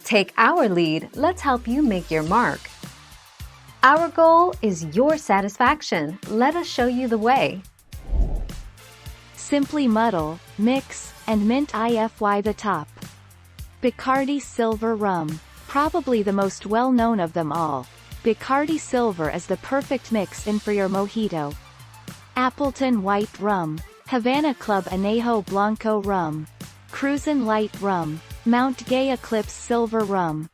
Take our lead, let's help you make your mark. Our goal is your satisfaction. Let us show you the way. Simply muddle, mix, and mint ify the top. Bacardi Silver Rum. Probably the most well-known of them all. Bacardi Silver is the perfect mix-in for your mojito. Appleton White Rum. Havana Club Anejo Blanco Rum. Cruzan Light Rum. Mount Gay Eclipse Silver Rum.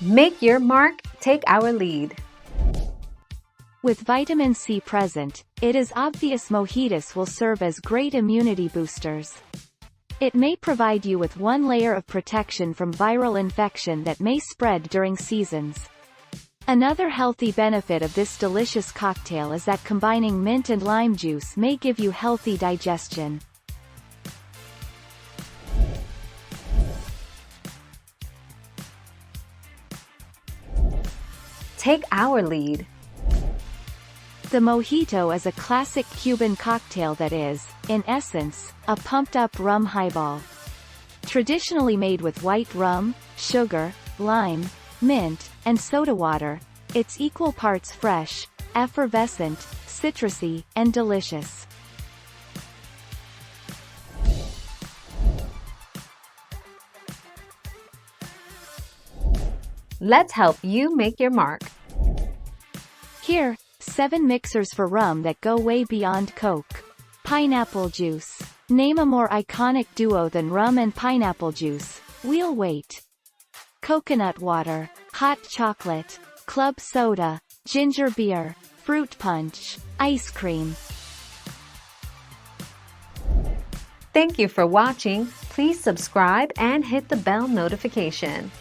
Make your mark, take our lead. With vitamin C present, it is obvious mojitos will serve as great immunity boosters. It may provide you with one layer of protection from viral infection that may spread during seasons. Another healthy benefit of this delicious cocktail is that combining mint and lime juice may give you healthy digestion. Take our lead. The mojito is a classic Cuban cocktail that is, in essence, a pumped-up rum highball. Traditionally made with white rum, sugar, lime, mint, and soda water, it's equal parts fresh, effervescent, citrusy, and delicious. Let's help you make your mark. Here, 7 mixers for rum that go way beyond Coke. Pineapple juice. Name a more iconic duo than rum and pineapple juice. We'll wait. Coconut water. Hot chocolate. Club soda. Ginger beer. Fruit punch. Ice cream. Thank you for watching. Please subscribe and hit the bell notification.